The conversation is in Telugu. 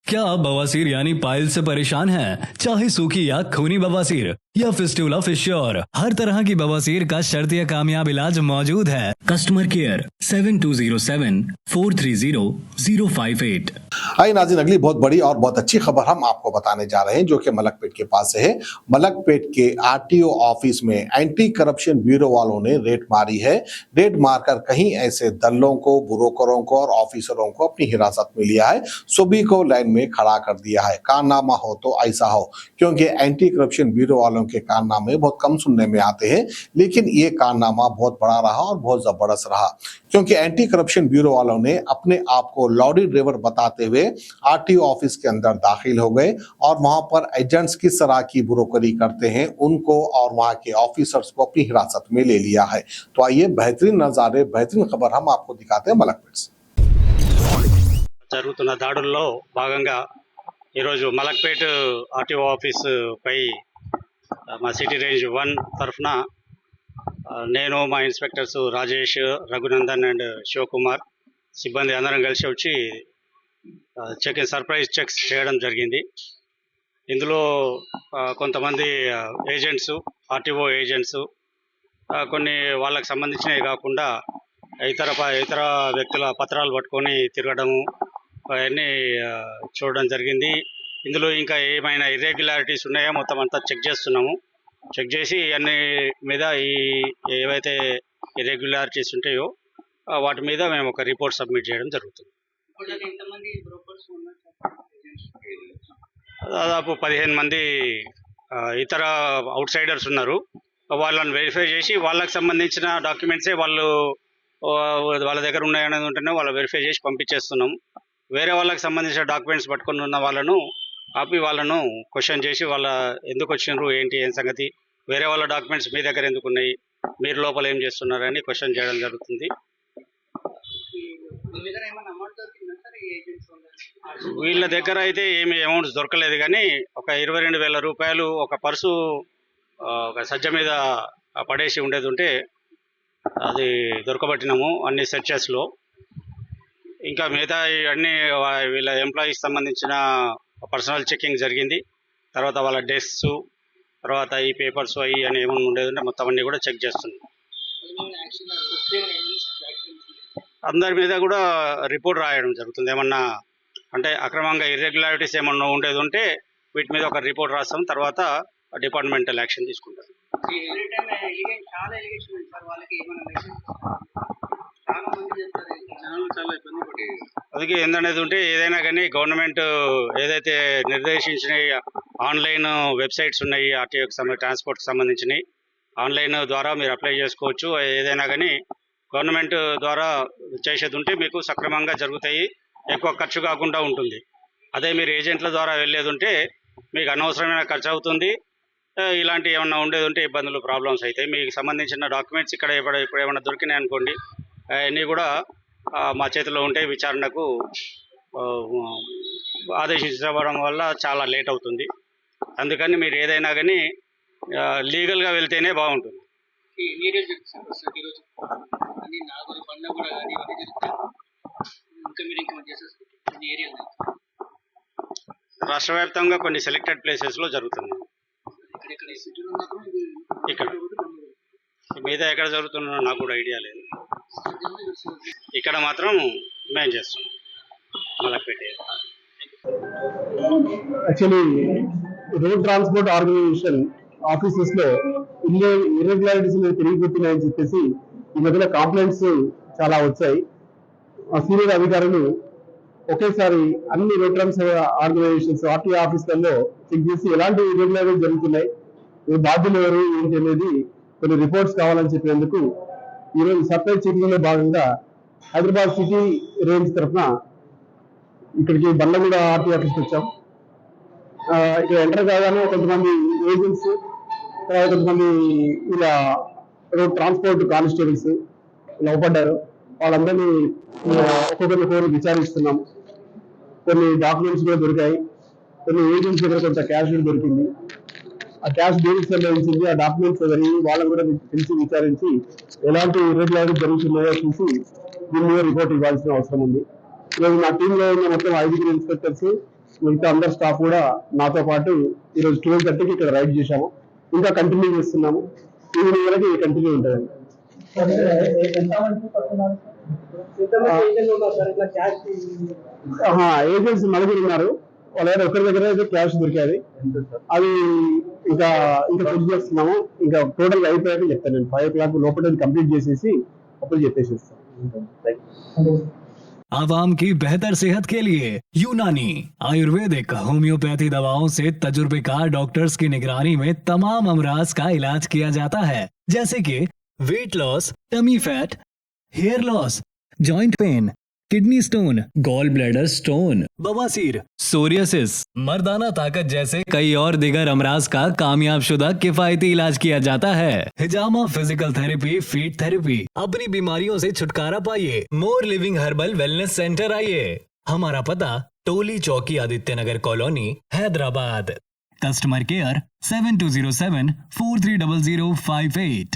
क्या आप बवासीर यानी पाइल्स से परेशान हैं? चाहे सूखी या खूनी बवासीर या फिस्टुला फिश्योर, हर तरह की बवासीर का शर्तीय कामयाब इलाज मौजूद है। Customer care 7207-430-058। आई नाज़रीन, अगली बहुत बड़ी और बहुत अच्छी खबर हम आपको बताने जा रहे हैं जो कि मलकपेट के पास से है। मलकपेट के आरटीओ ऑफिस में एंटी करप्शन ब्यूरो वालों ने रेड मारी है। रेड मारकर कहीं ऐसे दल्लों को, ब्रोकरों को और ऑफिसरों को अपनी हिरासत में लिया है। सभी को लाइन में खड़ा कर दिया है। कारनामा हो तो ऐसा हो, क्योंकि एंटी करप्शन ब्यूरो वालों के कारनामे बहुत कम सुनने में आते हैं, लेकिन ये कारनामा बहुत बड़ा रहा और बहुत जबरदस्त रहा, क्योंकि एंटी करप्शन ब्यूरो वालों ने अपने आप को लॉरी ड्राइवर बताते हुए आरटीओ ऑफिस के अंदर दाखिल हो गए और वहां पर एजेंट्स किस तरह की ब्रोकरी करते हैं उनको और वहां के ऑफिसर्स को अपनी हिरासत में ले लिया है। तो आइए बेहतरीन नजारे, बेहतरीन खबर हम आपको दिखाते हैं मलकपेट से। జరుగుతున్న దాడుల్లో భాగంగా ఈరోజు మలక్పేట్ ఆర్టీఓ ఆఫీస్ పై మా సిటీ రేంజ్ 1 తరఫున నేను, మా ఇన్స్పెక్టర్స్ రాజేష్, రఘునందన్ అండ్ శివకుమార్ సిబ్బంది అందరం కలిసి వచ్చి సర్ప్రైజ్ చెక్స్ చేయడం జరిగింది. ఇందులో కొంతమంది ఏజెంట్స్, ఆర్టీఓ ఏజెంట్స్, కొన్ని వాళ్ళకి సంబంధించినవి కాకుండా ఇతర వ్యక్తుల పత్రాలు పట్టుకొని తిరగడము అవన్నీ చూడడం జరిగింది. ఇందులో ఇంకా ఏమైనా ఇర్రెగ్యులారిటీస్ ఉన్నాయో మొత్తం అంతా చెక్ చేస్తున్నాము. చెక్ చేసి అన్ని మీద ఏవైతే ఇర్రెగ్యులారిటీస్ ఉంటాయో వాటి మీద మేము ఒక రిపోర్ట్ సబ్మిట్ చేయడం జరుగుతుంది. దాదాపు 15 మంది ఇతర అవుట్ సైడర్స్ ఉన్నారు. వాళ్ళని వెరిఫై చేసి వాళ్ళకి సంబంధించిన డాక్యుమెంట్సే వాళ్ళ దగ్గర ఉన్నాయనేది ఉంటేనే వాళ్ళు వెరిఫై చేసి పంపించేస్తున్నాం. వేరే వాళ్ళకి సంబంధించిన డాక్యుమెంట్స్ పట్టుకొని ఉన్న వాళ్ళను ఆపి వాళ్ళను క్వశ్చన్ చేసి వాళ్ళ ఎందుకు వచ్చిండ్రు, ఏంటి, ఏం సంగతి, వేరే వాళ్ళ డాక్యుమెంట్స్ మీ దగ్గర ఎందుకు ఉన్నాయి, మీరు లోపల ఏం చేస్తున్నారని క్వశ్చన్ చేయడం జరుగుతుంది. వీళ్ళ దగ్గర అయితే ఏమి అమౌంట్స్ దొరకలేదు, కానీ ఒక 22,000 రూపాయలు ఒక పర్సు ఒక సజ్జ మీద పడేసి ఉండేది ఉంటే అది దొరకబట్టినాము అన్ని సెర్చెస్లో. ఇంకా మిగతా అన్ని వీళ్ళ ఎంప్లాయీస్ సంబంధించిన పర్సనల్ చెకింగ్ జరిగింది. తర్వాత వాళ్ళ డెస్క్స్, తర్వాత ఈ పేపర్స్ అవి అని ఏమైనా ఉండేది ఉంటే మొత్తం అన్నీ కూడా చెక్ చేస్తున్నాం. అందరి మీద కూడా రిపోర్ట్ రాయడం జరుగుతుంది. ఏమన్నా అంటే అక్రమంగా ఇర్రెగ్యులారిటీస్ ఏమన్నా ఉండేది ఉంటే వీటి మీద ఒక రిపోర్ట్ రాస్తాం, తర్వాత డిపార్ట్మెంటల్ యాక్షన్ తీసుకుంటారు. అందుకే ఏందనేది ఉంటే ఏదైనా కానీ గవర్నమెంట్ ఏదైతే నిర్దేశించిన ఆన్లైన్ వెబ్సైట్స్ ఉన్నాయి, ఆర్టీఓకి ట్రాన్స్పోర్ట్కి సంబంధించినవి ఆన్లైన్ ద్వారా మీరు అప్లై చేసుకోవచ్చు. ఏదైనా కానీ గవర్నమెంట్ ద్వారా చేసేది ఉంటే మీకు సక్రమంగా జరుగుతాయి, ఎక్కువ ఖర్చు కాకుండా ఉంటుంది. అదే మీరు ఏజెంట్ల ద్వారా వెళ్ళేది ఉంటే మీకు అనవసరమైన ఖర్చు అవుతుంది. ఇలాంటి ఏమన్నా ఉండేది ఉంటే ఇబ్బందులు, ప్రాబ్లమ్స్ అవుతాయి. మీకు సంబంధించిన డాక్యుమెంట్స్ ఇక్కడ ఇప్పుడు ఏమైనా దొరికినాయి అనుకోండి, అవన్నీ కూడా మా చేతిలో ఉంటే విచారణకు ఆదేశించబడడం వల్ల చాలా లేట్ అవుతుంది. అందుకని మీరు ఏదైనా కానీ లీగల్గా వెళ్తేనే బాగుంటుంది. రాష్ట్ర వ్యాప్తంగా కొన్ని సెలెక్టెడ్ ప్లేసెస్లో జరుగుతుంది. ఇక్కడ మిగతా ఎక్కడ జరుగుతుందో నాకు కూడా ఐడియా లేదు. ఇక్కడ మాత్రం మేము చేస్తాం Malakpet. Actually road transport organisation offices లో ఇర్రెగ్యులారిటీస్ పెరిగిపోతున్నాయని చెప్పేసి ఈ మధ్యలో కంప్లైంట్స్ చాలా వచ్చాయి. సీనియర్ అధికారులు ఒకేసారి అన్ని రోడ్ ట్రాన్స్పోర్ట్ ఆర్గనైజేషన్స్ ఆర్టీఓ ఆఫీసులలో చెక్ చేసి ఎలాంటి ఇర్రెగ్యులారిటీస్ జరుగుతున్నాయి, బాధ్యులు ఎవరు ఏంటి అనేది కొన్ని రిపోర్ట్స్ కావాలని చెప్పేందుకు ఈరోజు సర్ప్రైజ్ చెకింగ్ లో భాగంగా హైదరాబాద్ సిటీ రేంజ్ తరఫున ఇక్కడికి బండ్లగూడ ఆర్టీఓ ఆఫీస్కి వచ్చాం. ఇక్కడ ఎంటర్ కాగానే కొంతమంది ఏజెంట్స్, తర్వాత కొంతమంది ఇలా రోడ్ ట్రాన్స్పోర్ట్ కానిస్టేబుల్స్ ఇలా అవపడ్డారు. వాళ్ళందరినీ ఒక్కొక్కరిని విచారిస్తున్నాం. కొన్ని డాక్యుమెంట్స్ కూడా దొరికాయి, కొన్ని ఏజెంట్స్ దగ్గర కొంత క్యాష్ కూడా దొరికింది. ఆ క్యాష్ దేనికి సంబంధించింది, ఆ డాక్యుమెంట్స్ ఎవరి, వాళ్ళని కూడా తెలిసి విచారించి ఎలాంటి ఇర్రెగ్యులారిటీ జరుగుతున్నాయో చూసి దీని మీద రిపోర్ట్ ఇవ్వాల్సిన అవసరం ఉంది. ఈరోజు నా టీంలో ఉన్న మొత్తం 5 ఇన్స్పెక్టర్స్, మిగతా అందరు స్టాఫ్ కూడా నాతో పాటు ఈరోజు 12:30కి ఇక్కడ రైడ్ చేశాము. ఇంకా కంటిన్యూ చేస్తున్నాము. ఈవినింగ్ వరకు కంటిన్యూ ఉంటుందండి. ఏజెంట్స్ 4 ఉన్నారు. వాళ్ళ దగ్గర ఒకరి దగ్గర అయితే క్యాష్ దొరికాది. అది ఇంకా చెక్ చేస్తున్నాము. ఇంకా టోటల్ అయిపోయాక చెప్తాను నేను. 5 o'clock లోపల కంప్లీట్ చేసేసి అప్పుడు చెప్పేసేస్తాను. आवाम की बेहतर सेहत के लिए यूनानी आयुर्वेदिक होम्योपैथी दवाओं से तजुर्बेकार डॉक्टर्स की निगरानी में तमाम अमराज का इलाज किया जाता है, जैसे कि weight loss, tummy fat, hair loss, joint pain, kidney stone, gallbladder stone, बवासीर, सोरियासिस, मर्दाना ताकत जैसे कई और दिगर अमराज का कामयाब शुदा किफायती इलाज किया जाता है। हिजामा फिजिकल थेरेपी, फीट थेरेपी। अपनी बीमारियों से छुटकारा पाइए। More living herbal wellness centre आइए। हमारा पता Toli Chowki, Aditya Nagar colony, Hyderabad. Customer care 7207 430058।